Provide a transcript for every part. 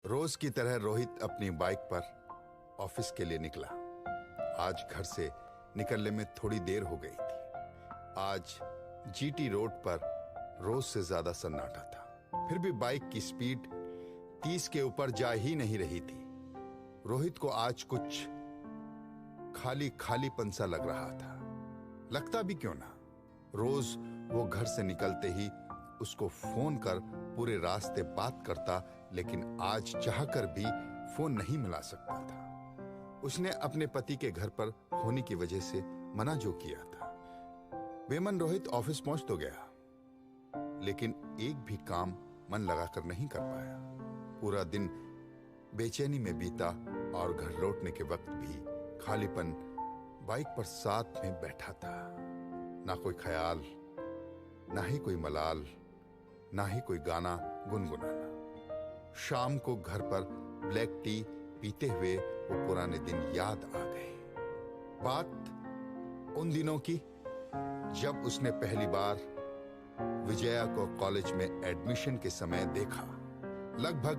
रोज की तरह रोहित अपनी बाइक पर ऑफिस के लिए निकला। आज घर से निकलने में थोड़ी देर हो गई थी। आज जीटी रोड पर रोज से ज्यादा सन्नाटा था, फिर भी बाइक की स्पीड 30 के ऊपर जा ही नहीं रही थी। रोहित को आज कुछ खाली खालीपन सा लग रहा था। लगता भी क्यों ना, रोज वो घर से निकलते ही उसको फोन कर पूरे रास्ते बात करता, लेकिन आज चाहकर भी फोन नहीं मिला सकता था। उसने अपने पति के घर पर होने की वजह से मना जो किया था। बेमन रोहित ऑफिस पहुंच तो गया, लेकिन एक भी काम मन लगाकर नहीं कर पाया। पूरा दिन बेचैनी में बीता और घर लौटने के वक्त भी खालीपन बाइक पर साथ में बैठा था। ना कोई ख्याल, ना ही कोई मलाल, ना ही कोई गाना गुनगुनाना। शाम को घर पर ब्लैक टी पीते हुए वो पुराने दिन याद आ गए। बात उन दिनों की जब उसने पहली बार विजया को कॉलेज में एडमिशन के समय देखा। लगभग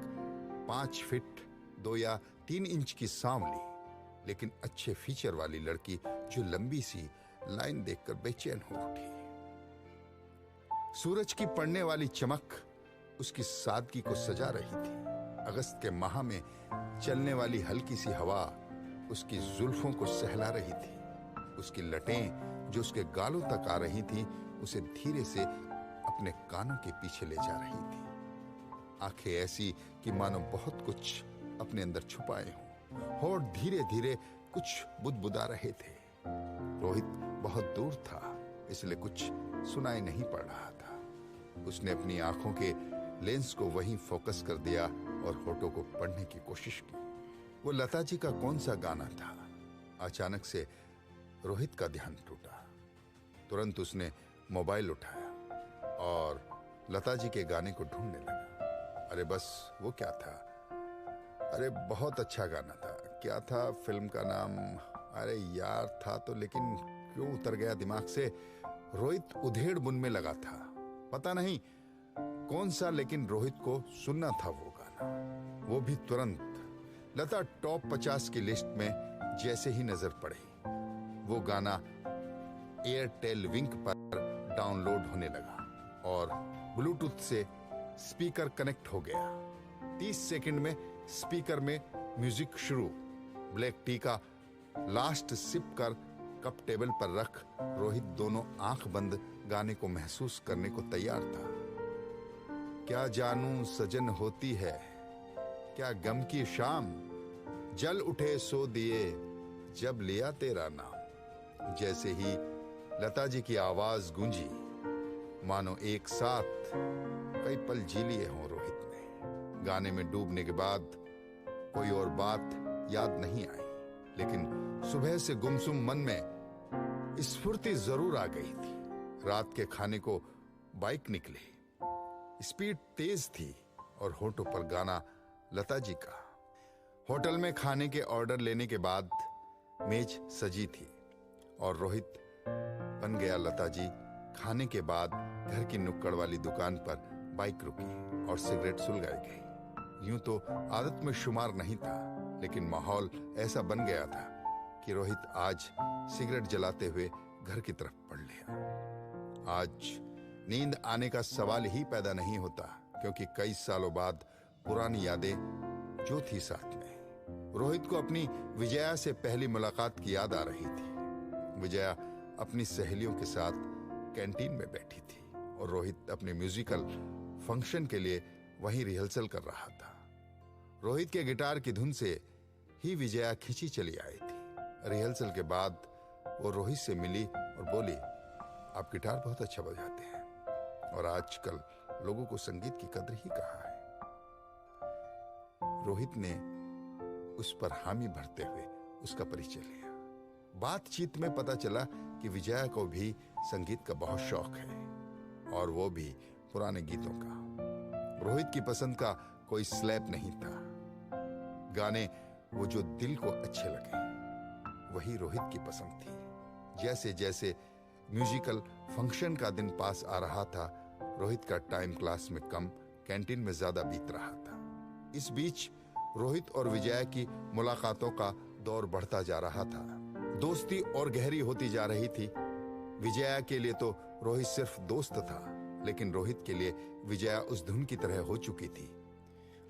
5 फीट 2 या 3 इंच की सांवली, लेकिन अच्छे फीचर वाली लड़की जो लंबी सी लाइन देखकर बेचैन हो उठी। सूरज की पड़ने वाली चमक उसकी सादगी को सजा रही थी। अगस्त के माह में चलने वाली हल्की सी हवा उसकी जुल्फों को सहला रही थी। उसकी लटें जो उसके गालों तक आ रही थीं, उसे धीरे से अपने कानों के पीछे ले जा रही थी। आंखें ऐसी कि मानो बहुत कुछ अपने अंदर छुपाए हों। होठ धीरे धीरे कुछ बुदबुदा रहे थे। रोहित बहुत दूर था, इसलिए कुछ सुनाई नहीं पड़ रहा था। उसने अपनी आंखों के लेंस को वहीं फोकस कर दिया और होठों को पढ़ने की कोशिश की। वो लता जी का कौन सा गाना था? अचानक से रोहित का ध्यान टूटा। तुरंत उसने मोबाइल उठाया और लता जी के गाने को ढूंढने लगा। अरे बस वो क्या था? अरे बहुत अच्छा गाना था। क्या था फिल्म का नाम? अरे यार था तो, लेकिन क्यों उतर गया दिमाग से। रोहित उधेड़ बुन में लगा था। पता नहीं कौन सा, लेकिन रोहित को सुनना था वो गाना, वो भी तुरंत। लता टॉप 50 की लिस्ट में जैसे ही नजर पड़ी, वो गाना एयरटेल विंक पर डाउनलोड होने लगा और ब्लूटूथ से स्पीकर कनेक्ट हो गया। 30 सेकंड में स्पीकर में म्यूजिक शुरू। ब्लैक टी का लास्ट सिप कर कप टेबल पर रख रोहित दोनों आंख बंद गाने को महसूस करने को तैयार था। क्या जानूं सजन होती है, क्या गम की शाम, जल उठे सो दिए जब लिया तेरा नाम। जैसे ही लता जी की आवाज गूंजी, मानो एक साथ कई पल जी लिए हों रोहित ने। गाने में डूबने के बाद कोई और बात याद नहीं आई, लेकिन सुबह से गुमसुम मन में स्फूर्ति जरूर आ गई थी। रात के खाने को बाइक निकली। स्पीड तेज थी और होठों पर गाना लता जी का। होटल में खाने के ऑर्डर लेने के बाद मेज सजी थी और रोहित बन गया लता जी। खाने के बाद घर की नुक्कड़ वाली दुकान पर बाइक रुकी और सिगरेट सुलगाई गई। यूं तो आदत में शुमार नहीं था, लेकिन माहौल ऐसा बन गया था कि रोहित आज सिगरेट जलाते हुए घर की तरफ बढ़ लिया। आज नींद आने का सवाल ही पैदा नहीं होता, क्योंकि कई सालों बाद पुरानी यादें जो थी साथ में। रोहित को अपनी विजया से पहली मुलाकात की याद आ रही थी। विजया अपनी सहेलियों के साथ कैंटीन में बैठी थी और रोहित अपने म्यूजिकल फंक्शन के लिए वहीं रिहर्सल कर रहा था। रोहित के गिटार की धुन से ही विजया खिंची चली आई थी। रिहर्सल के बाद वो रोहित से मिली और बोली, आप गिटार बहुत अच्छा बजाते हैं और आजकल लोगों को संगीत की कद्र ही कहाँ है। रोहित ने उस पर हामी भरते हुए उसका परिचय लिया। बातचीत में पता चला कि विजया को भी संगीत का बहुत शौक है, और वो भी पुराने गीतों का। रोहित की पसंद का कोई स्लैब नहीं था। गाने वो जो दिल को अच्छे लगे वही रोहित की पसंद थी। जैसे जैसे म्यूजिकल फंक्शन का दिन पास आ रहा था, रोहित का टाइम क्लास में कम, कैंटीन में ज्यादा बीत रहा था। इस बीच रोहित और विजया की मुलाकातों का दौर बढ़ता जा रहा था। दोस्ती और गहरी होती जा रही थी। विजया के लिए तो रोहित सिर्फ दोस्त था, लेकिन रोहित के लिए विजया उस धुन की तरह हो चुकी थी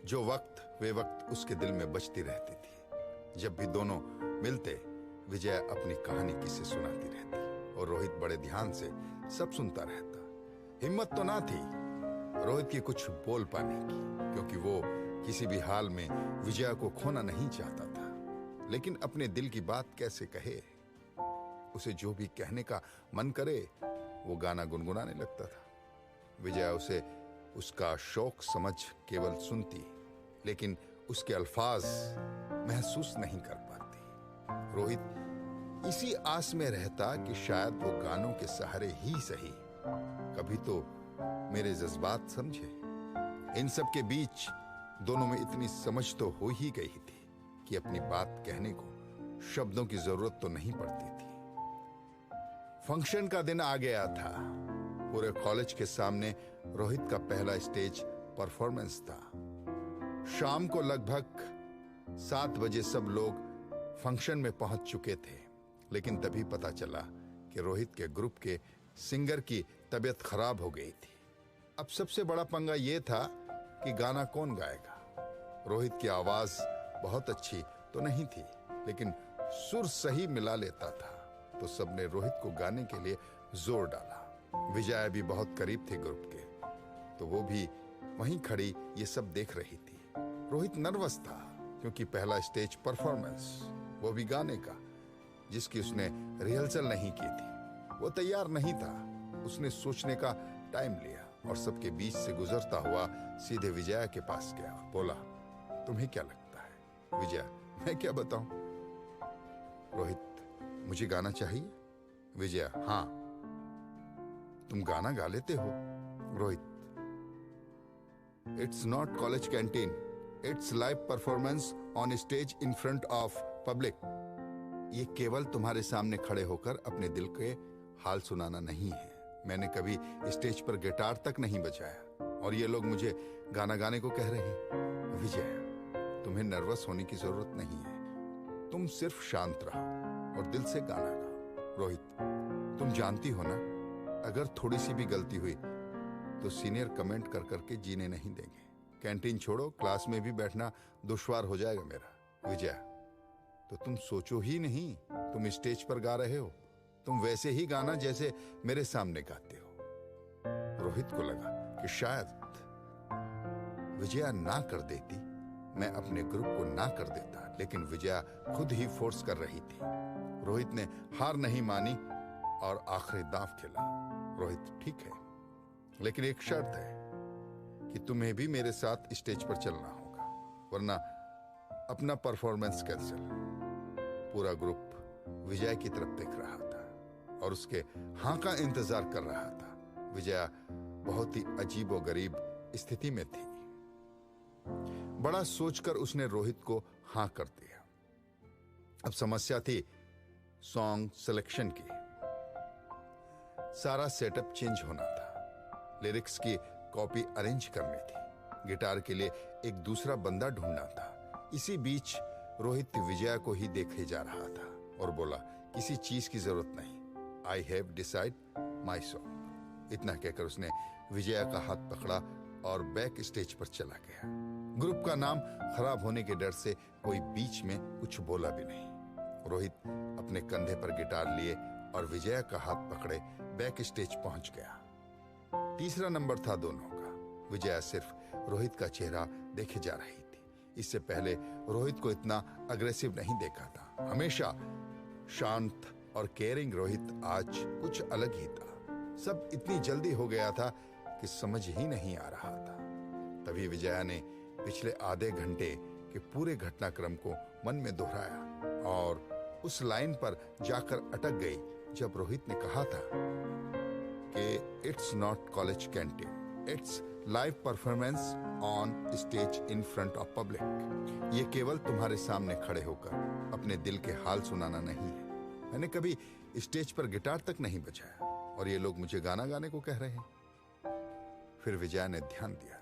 जो वक्त वे वक्त उसके दिल में बजती रहती थी। जब भी दोनों मिलते, विजया अपनी कहानी किसे सुनाती रहती और रोहित बड़े ध्यान से सब सुनता रहता। हिम्मत तो ना थी रोहित की कुछ बोल पाने की, क्योंकि वो किसी भी हाल में विजया को खोना नहीं चाहता था। लेकिन अपने दिल की बात कैसे कहे? उसे जो भी कहने का मन करे वो गाना गुनगुनाने लगता था। विजया उसे उसका शौक समझ केवल सुनती, लेकिन उसके अल्फाज महसूस नहीं कर पाती। रोहित इसी आस में रहता कि शायद वो गानों के सहारे ही सही कभी तो मेरे जज्बात समझे। इन सब के बीच दोनों में इतनी समझ तो हो ही गई थी कि अपनी बात कहने को शब्दों की जरूरत तो नहीं पड़ती थी। फंक्शन का दिन आ गया था। पूरे कॉलेज के सामने रोहित का पहला स्टेज परफॉर्मेंस था। शाम को लगभग 7 बजे सब लोग फंक्शन में पहुंच चुके थे, लेकिन तभी पता चला कि रोहित के ग्रुप के सिंगर की तबीयत खराब हो गई थी। अब सबसे बड़ा पंगा ये था कि गाना कौन गाएगा। रोहित की आवाज बहुत अच्छी तो नहीं थी, लेकिन सुर सही मिला लेता था, तो सबने रोहित को गाने के लिए जोर डाला। विजया भी बहुत करीब थे ग्रुप के, तो वो भी वहीं खड़ी ये सब देख रही थी। रोहित नर्वस था क्योंकि पहला स्टेज परफॉर्मेंस, वो भी गाने का, जिसकी उसने रिहर्सल नहीं की थी। वो तैयार नहीं था। उसने सोचने का टाइम लिया और सबके बीच से गुजरता हुआ सीधे विजया के पास गया और बोला, तुम्हें क्या लगता है? विजया, मैं क्या बताऊं? रोहित, मुझे गाना चाहिए। विजया, हाँ, तुम गाना गा लेते हो। Rohit, it's not college canteen, it's live performance on stage in front of public. ये केवल तुम्हारे सामने खड़े होकर अपने दिल के हाल सुनाना नहीं है। मैंने कभी स्टेज पर गिटार तक नहीं बजाया और ये लोग मुझे गाना गाने को कह रहे हैं। विजय, तुम्हें नर्वस होने की जरूरत नहीं है। तुम सिर्फ शांत रहो और दिल से गाना गाओ। रोहित, तुम जानती हो ना, अगर थोड़ी सी भी गलती हुई तो सीनियर कमेंट कर करके जीने नहीं देंगे। कैंटीन छोड़ो, क्लास में भी बैठना दुश्वार हो जाएगा मेरा। विजया, तो तुम सोचो ही नहीं, तुम स्टेज पर गा रहे हो, तुम वैसे ही गाना जैसे मेरे सामने गाते हो। रोहित को लगा कि शायद विजया ना कर देती, मैं अपने ग्रुप को ना कर देता, लेकिन विजया खुद ही फोर्स कर रही थी। रोहित ने हार नहीं मानी और आखिरी दांव खेला। रोहित, ठीक है, लेकिन एक शर्त है कि तुम्हें भी मेरे साथ स्टेज पर चलना होगा, वरना अपना परफॉर्मेंस कैंसिल। पूरा ग्रुप विजय की तरफ देख रहा था और उसके हाँ का इंतजार कर रहा था। विजया बहुत ही अजीबोगरीब स्थिति में थी। बड़ा सोचकर उसने रोहित को हाँ कर दिया। अब समस्या थी सॉन्ग सिलेक्शन की। सारा सेटअप चेंज होना था, लिरिक्स की कॉपी अरेंज करनी थी, गिटार के लिए एक दूसरा बंदा ढूंढना था। इसी बीच रोहित विजया को ही देखे जा रहा था और बोला, किसी चीज की जरूरत नहीं, I have decide my song. इतना कहकर उसने विजया का हाथ पकड़ा और बैक स्टेज पर चला गया। ग्रुप का नाम खराब होने के डर से कोई बीच में कुछ बोला भी नहीं। रोहित अपने कंधे पर गिटार लिए और विजया का हाथ पकड़े बैक स्टेज पहुंच गया। तीसरा नंबर था दोनों का। विजया सिर्फ रोहित का चेहरा देखे जा रही थी। इससे पहले रोहित को इतना अग्रेसिव नहीं देखा था। हमेशा शांत और केयरिंग रोहित आज कुछ अलग ही था। सब इतनी जल्दी हो गया था कि समझ ही नहीं आ रहा था। तभी विजया ने पिछले आधे घंटे के पूरे घटनाक्रम को मन में दोहराया और उस लाइन पर जाकर अटक गई जब रोहित ने कहा था कि it's not college canteen, it's live performance on stage in front of public. ये केवल तुम्हारे सामने खड़े होकर अपने दिल के हाल सुनाना नहीं है। मैंने कभी स्टेज पर गिटार तक नहीं बजाया और ये लोग मुझे गाना गाने को कह रहे हैं। फिर विजया ने ध्यान दिया,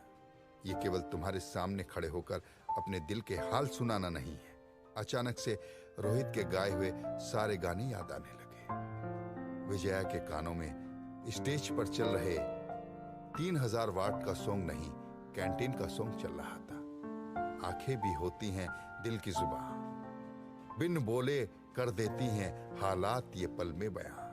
ये केवल तुम्हारे सामने खड़े होकर अपने दिल के हाल सुनाना नहीं है। अचानक से रोहित के गाए हुए सारे गाने याद आने लगे। विजया के कानों में स्टेज पर चल रहे 3000 वाट का सॉन्ग नहीं, कैंटीन का सॉन्ग चल रहा था। आंखें भी होती हैं दिल की जुबान, बिन बोले कर देती हैं हालात ये पल में बयां।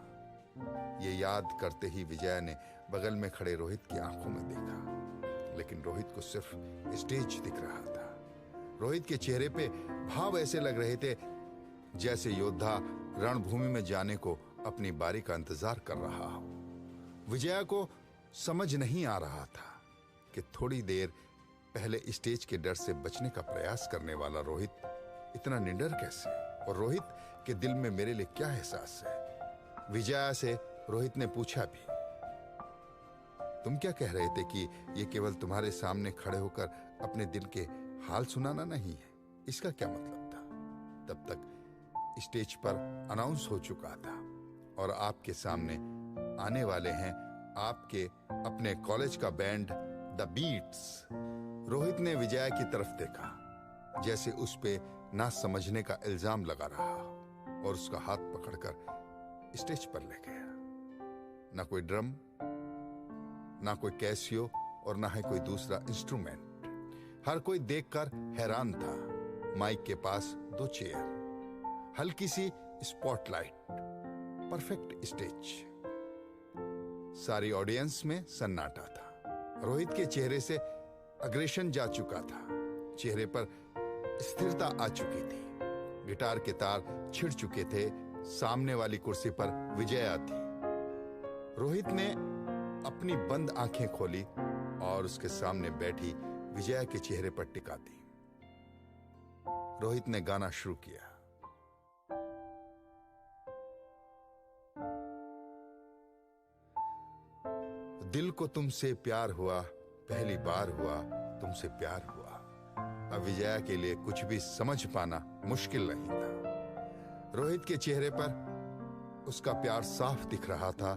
ये याद करते ही विजया ने बगल में खड़े रोहित की आंखों में देखा, लेकिन रोहित को सिर्फ स्टेज दिख रहा था। रोहित के चेहरे पे भाव ऐसे लग रहे थे जैसे योद्धा रणभूमि में जाने को अपनी बारी का इंतजार कर रहा हो। विजया को समझ नहीं आ रहा था कि थोड़ी देर पहले स्टेज के डर से बचने का प्रयास करने वाला रोहित इतना निडर कैसे, और रोहित के दिल में मेरे लिए क्या एहसास है। विजया से रोहित ने पूछा भी, तुम क्या कह रहे थे कि ये केवल तुम्हारे सामने खड़े होकर अपने दिल के हाल सुनाना नहीं है, इसका क्या मतलब था? तब तक स्टेज पर अनाउंस हो चुका था और आपके सामने आने वाले हैं आपके अपने कॉलेज का बैंड द बीट्स। रोहित ने विजया की तरफ देखा, जैसे उस पे ना समझने का इल्जाम लगा रहा, और उसका हाथ पकड़कर स्टेज पर ले गया। ना कोई ड्रम, ना कोई कैसियो, और ना है कोई दूसरा इंस्ट्रूमेंट। हर कोई देखकर हैरान था। माइक के पास 2 चेयर, हल्की सी स्पॉटलाइट, परफेक्ट स्टेज। सारी ऑडियंस में सन्नाटा था। रोहित के चेहरे से अग्रेशन जा चुका था, चेहरे पर स्थिरता आ चुकी थी, गिटार के तार छिड़ चुके थे। सामने वाली कुर्सी पर विजया थी। रोहित ने अपनी बंद आंखें खोली और उसके सामने बैठी विजया के चेहरे पर टिका दी। रोहित ने गाना शुरू किया। दिल को तुमसे प्यार हुआ, पहली बार हुआ तुमसे प्यार हुआ। अब विजया के लिए कुछ भी समझ पाना मुश्किल नहीं था। रोहित के चेहरे पर उसका प्यार साफ दिख रहा था।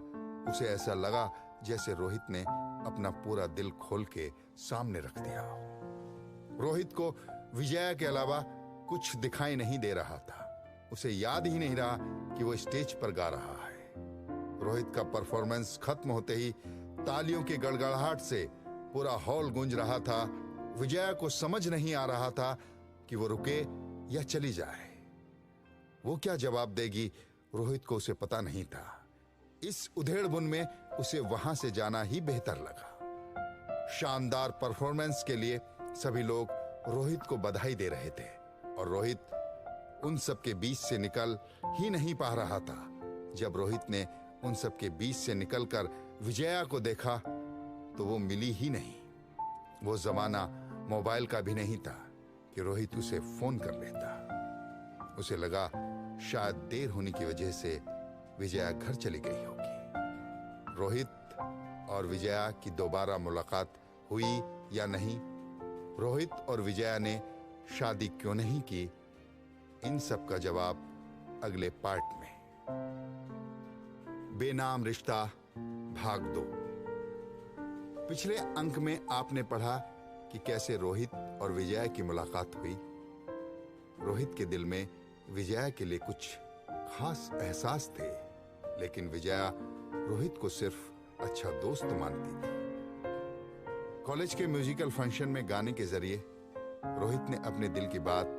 उसे ऐसा लगा जैसे रोहित ने अपना पूरा दिल खोल के सामने रख दिया। रोहित को विजया के अलावा कुछ दिखाई नहीं दे रहा था। उसे याद ही नहीं रहा कि वो स्टेज पर गा रहा है। रोहित का परफॉर्मेंस खत्म होते ही तालियों की गड़गड़ाहट से पूरा हॉल गूंज रहा था। विजया को समझ नहीं आ रहा था कि वो रुके या चली जाए। वो क्या जवाब देगी, रोहित को उसे पता नहीं था। इस उधेड़बुन में उसे वहां से जाना ही बेहतर लगा। शानदार परफॉर्मेंस के लिए सभी लोग रोहित को बधाई दे रहे थे और रोहित उन सब के बीच से निकल ही नहीं पा रहा था। जब रोहित ने उन सब के बीच से निकलकर विजया को देखा तो वो मिली ही नहीं। वो जमाना मोबाइल का भी नहीं था कि रोहित उसे फोन कर लेता। उसे लगा शायद देर होने की वजह से विजया घर चली गई होगी। रोहित और विजया की दोबारा मुलाकात हुई या नहीं, रोहित और विजया ने शादी क्यों नहीं की, इन सब का जवाब अगले पार्ट में। बेनाम रिश्ता भाग 2। पिछले अंक में आपने पढ़ा कि कैसे रोहित और विजया की मुलाकात हुई। रोहित के दिल में विजया के लिए कुछ खास एहसास थे, लेकिन विजया रोहित को सिर्फ अच्छा दोस्त मानती थी। कॉलेज के म्यूजिकल फंक्शन में गाने के जरिए रोहित ने अपने दिल की बात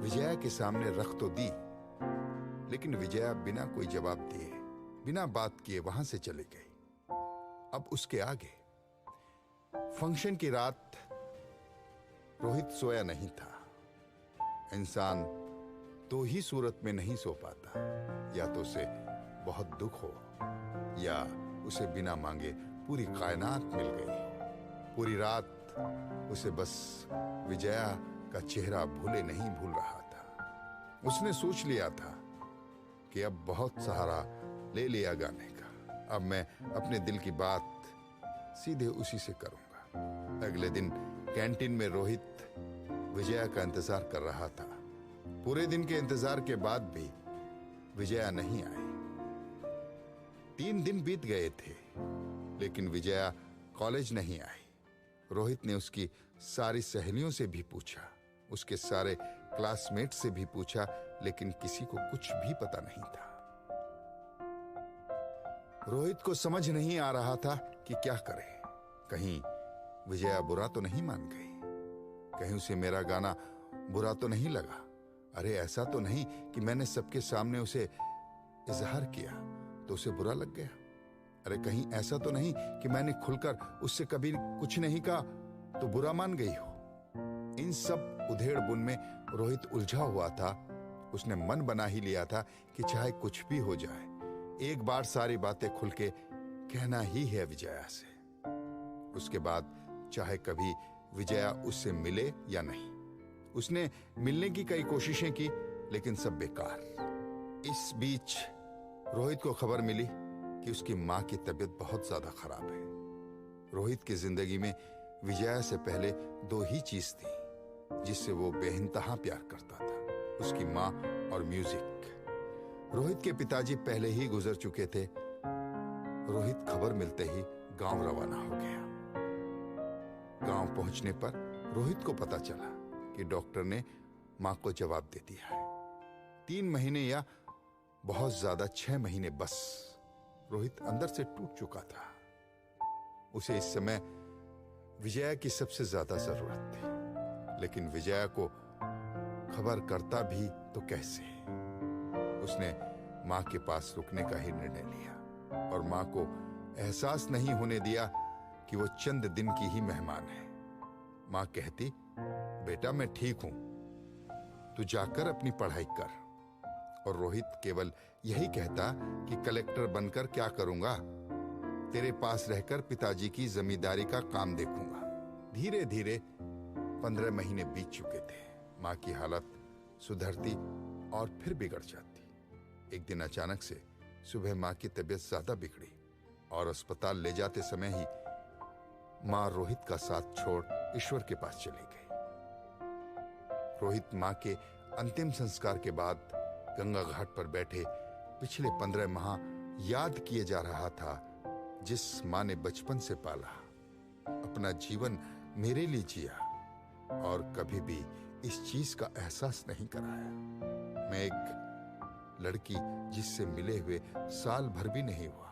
विजया के सामने रख तो दी, लेकिन विजया बिना कोई जवाब दिए, बिना बात किए वहां से चली गई। अब उसके आगे फंक्शन की रात रोहित सोया नहीं था। इंसान तो ही सूरत में नहीं सो पाता, या तो उसे बहुत दुख हो या उसे बिना मांगे पूरी कायनात मिल गई। पूरी रात उसे बस विजया का चेहरा भूले नहीं भूल रहा था। उसने सोच लिया था कि अब बहुत सहारा ले लिया गाने का, अब मैं अपने दिल की बात सीधे उसी से करूंगा। अगले दिन कैंटीन में रोहित विजया का इंतजार कर रहा था। पूरे दिन के इंतजार के बाद भी विजया नहीं आई। 3 दिन बीत गए थे, लेकिन विजया कॉलेज नहीं आई। रोहित ने उसकी सारी सहेलियों से भी पूछा, उसके सारे क्लासमेट से भी पूछा, लेकिन किसी को कुछ भी पता नहीं था। रोहित को समझ नहीं आ रहा था कि क्या करे। कहीं विजया बुरा तो नहीं मान गई, कहीं उसे मेरा गाना बुरा तो नहीं लगा, अरे ऐसा तो नहीं कि मैंने सबके सामने उसे इजहार किया तो उसे बुरा लग गया, अरे कहीं ऐसा तो नहीं कि मैंने खुलकर उससे कभी कुछ नहीं कहा तो बुरा मान गई हो। इन सब उधेड़ बुन में रोहित उलझा हुआ था। उसने मन बना ही लिया था कि चाहे कुछ भी हो जाए, एक बार सारी बातें खुल के कहना ही है विजया से। उसके बाद चाहे कभी विजया उससे मिले या नहीं। उसने मिलने की कई कोशिशें की, लेकिन सब बेकार। इस बीच रोहित को खबर मिली कि उसकी मां की तबीयत बहुत ज्यादा खराब है। रोहित की जिंदगी में विजया से पहले दो ही चीज थी जिससे वो बेइंतहा प्यार करता था, उसकी मां और म्यूजिक। रोहित के पिताजी पहले ही गुजर चुके थे। रोहित खबर मिलते ही गांव रवाना हो गया। गांव पहुंचने पर रोहित को पता चला कि डॉक्टर ने मां को जवाब दे दिया है। 3 महीने या बहुत ज्यादा 6 महीने बस। रोहित अंदर से टूट चुका था। उसे इस समय विजया की सबसे ज्यादा जरूरत थी, लेकिन विजया को खबर करता भी तो कैसे। उसने मां के पास रुकने का ही निर्णय लिया और मां को एहसास नहीं होने दिया कि वो चंद दिन की ही मेहमान है। मां कहती, बेटा मैं ठीक हूं, तू जाकर अपनी पढ़ाई कर। और रोहित केवल यही कहता कि कलेक्टर बनकर क्या करूंगा, तेरे पास रहकर पिताजी की जमींदारी का काम देखूंगा। धीरे धीरे 15 महीने बीत चुके थे। मां की हालत सुधरती और फिर बिगड़ जाती। एक दिन अचानक से सुबह मां की तबीयत ज्यादा बिगड़ी और अस्पताल ले जाते समय ही मां रोहित का साथ छोड़ ईश्वर के पास चली गई। रोहित मां के अंतिम संस्कार के बाद गंगा घाट पर बैठे पिछले 15 माह याद किए जा रहा था, जिस मां ने बचपन से पाला, अपना जीवन मेरे लिए जिया और कभी भी इस चीज का एहसास नहीं कराया। मैं एक लड़की जिससे मिले हुए साल भर भी नहीं हुआ,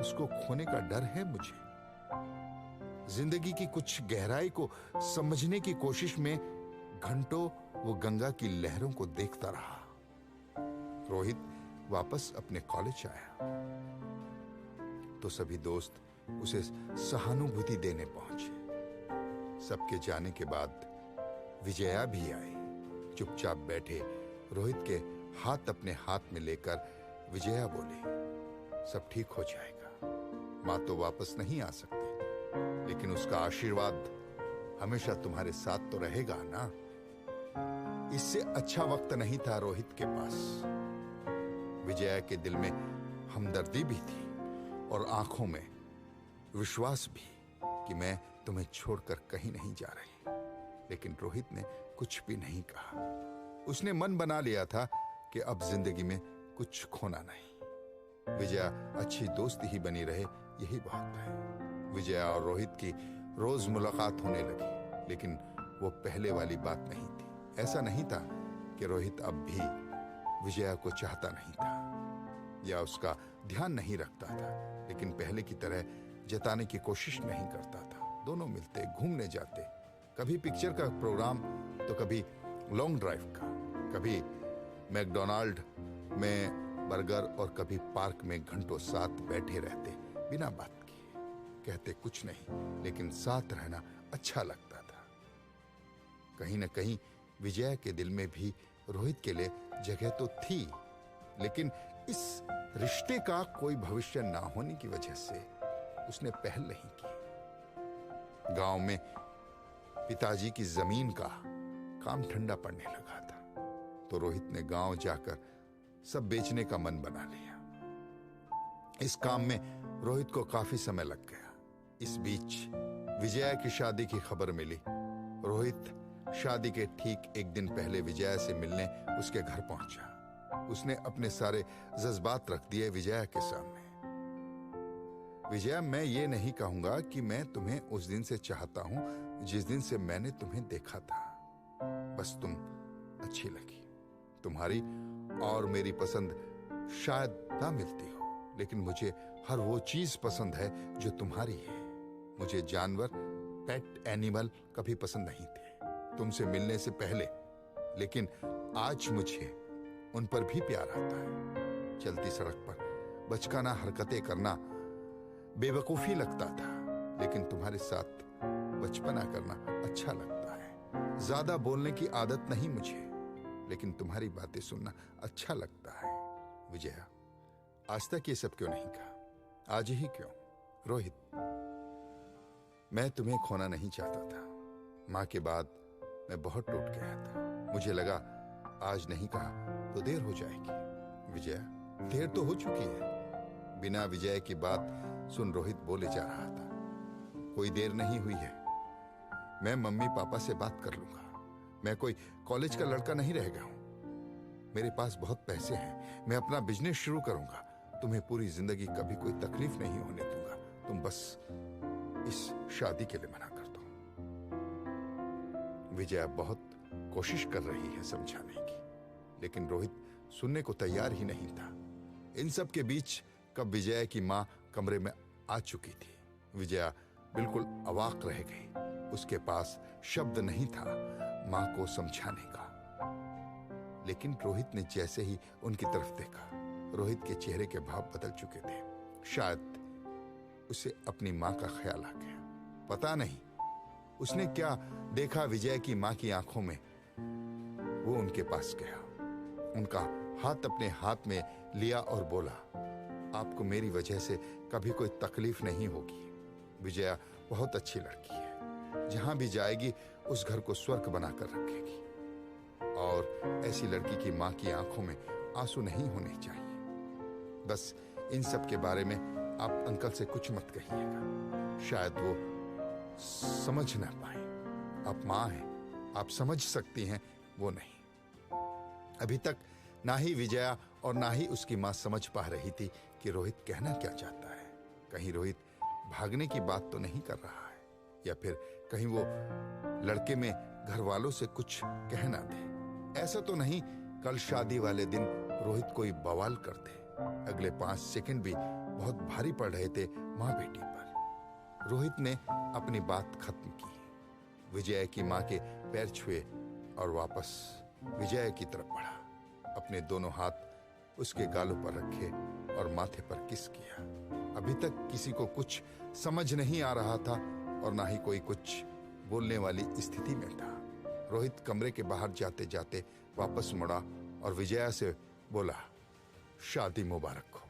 उसको खोने का डर है मुझे। जिंदगी की कुछ गहराई को समझने की कोशिश में घंटों वो गंगा की लहरों को देखता रहा। रोहित वापस अपने कॉलेज आया तो सभी दोस्त उसे सहानुभूति देने पहुंचे। सबके जाने के बाद विजया भी आई। चुपचाप बैठे रोहित के हाथ अपने हाथ में लेकर विजया बोली, सब ठीक हो जाएगा। मां तो वापस नहीं आ सकती, लेकिन उसका आशीर्वाद हमेशा तुम्हारे साथ तो रहेगा ना। इससे अच्छा वक्त नहीं था रोहित के पास। विजया के दिल में हमदर्दी भी थी और आंखों में विश्वास भी कि मैं तुम्हें छोड़कर कहीं नहीं जा रही। लेकिन रोहित ने कुछ भी नहीं कहा। उसने मन बना लिया था कि अब जिंदगी में कुछ खोना नहीं। विजया अच्छी दोस्ती ही बनी रहे, यही बहुत है। विजया और रोहित की रोज मुलाकात होने लगी, लेकिन वो पहले वाली बात नहीं थी। ऐसा नहीं था कि रोहित अब भी विजया को चाहता नहीं था या उसका ध्यान नहीं रखता था, लेकिन पहले की तरह जताने की कोशिश नहीं करता था। दोनों मिलते, घूमने जाते, कभी पिक्चर का प्रोग्राम तो कभी लॉन्ग ड्राइव का, कभी मैकडोनाल्ड में बर्गर और कभी पार्क में घंटों साथ बैठे रहते बिना बात किए। कहते कुछ नहीं, लेकिन साथ रहना अच्छा लगता था। कहीं न कहीं विजया के दिल में भी रोहित के लिए जगह तो थी, लेकिन इस रिश्ते का कोई भविष्य ना होने की वजह से उसने पहल नहीं की। गांव में पिताजी की जमीन का काम ठंडा पड़ने लगा था, तो रोहित ने गांव जाकर सब बेचने का मन बना लिया। इस काम में रोहित को काफी समय लग गया। इस बीच विजया की शादी की खबर मिली। रोहित शादी के ठीक एक दिन पहले विजया से मिलने उसके घर पहुंचा। उसने अपने सारे जज्बात रख दिए विजया के सामने। विजया, मैं ये नहीं कहूंगा कि मैं तुम्हें उस दिन से चाहता हूं, जिस दिन से मैंने तुम्हें देखा था, बस तुम अच्छी लगी। तुम्हारी और मेरी पसंद शायद ना मिलती हो, लेकिन मुझे हर वो चीज पसंद है जो तुम्हारी है। मुझे जानवर, पेट एनिमल कभी पसंद नहीं थे तुमसे मिलने से पहले, लेकिन आज मुझे उन पर भी प्यार आता है। चलती सड़क पर बचकाना हरकतें करना बेवकूफी लगता था, लेकिन तुम्हारे साथ बचपना करना अच्छा लगता है। ज्यादा बोलने की आदत नहीं मुझे, लेकिन तुम्हारी बातें सुनना अच्छा लगता है। विजया, आज तक ये सब क्यों नहीं कहा? आज ही क्यों? रोहित, मैं तुम्हें खोना नहीं चाहता था। मां के बाद मैं बहुत टूट गया था। मुझे लगा आज नहीं कहा तो देर हो जाएगी। विजया, देर तो हो चुकी है। बिना विजय की बात सुन रोहित बोले जा रहा था। कोई देर नहीं हुई है। मैं मम्मी पापा से बात कर लूंगा। मैं कोई कॉलेज का लड़का नहीं रह गया हूं। मेरे पास बहुत पैसे हैं। मैं अपना बिजनेस शुरू करूंगा। तुम्हें पूरी जिंदगी कभी कोई तकलीफ नहीं होने दूंगा। तुम बस इस शादी के लिए मना कर दो। विजया बहुत कोशिश कर रही है समझाने की, लेकिन रोहित सुनने को तैयार ही नहीं था। इन सब के बीच कब विजया की मां कमरे में आ चुकी थी। विजया बिल्कुल अवाक रह गई। उसके पास शब्द नहीं था मां को समझाने का। लेकिन रोहित ने जैसे ही उनकी तरफ देखा, रोहित के चेहरे के भाव बदल चुके थे। शायद उसे अपनी मां का ख्याल आ गया। पता नहीं उसने क्या देखा विजय की मां की आंखों में। वो उनके पास गया, उनका हाथ अपने हाथ में लिया और बोला, आपको मेरी वजह से कभी कोई तकलीफ नहीं होगी। विजया बहुत अच्छी लड़की है। जहां भी जाएगी उस घर को स्वर्ग बनाकर रखेगी। और ऐसी लड़की की मां की आंखों में आंसू नहीं होने चाहिए। बस इन सब के बारे में आप अंकल से कुछ मत कहिएगा। शायद वो समझ ना पाए। आप मां हैं, आप समझ सकती हैं, वो नहीं। अभी तक ना ही विजया और ना ही उसकी मां समझ पा रही थी कि रोहित कहना क्या चाहता है। कहीं रोहित भागने की बात तो नहीं कर रहा है, या फिर कहीं वो लड़के में घर वालों से कुछ कह ना दे। ऐसा तो नहीं कल शादी वाले दिन रोहित कोई बवाल कर दे। अगले 5 सेकंड भी बहुत भारी पड़ रहे थे मां बेटी पर। रोहित ने अपनी बात खत्म की। विजय की मां के पैर छुए और वापस विजय की तरफ बढ़ा। अपने दोनों हाथ उसके गालों पर रखे और माथे पर किस किया। अभी तक किसी को कुछ समझ नहीं आ रहा था और ना ही कोई कुछ बोलने वाली स्थिति में था। रोहित कमरे के बाहर जाते जाते वापस मुड़ा और विजया से बोला, शादी मुबारक हो।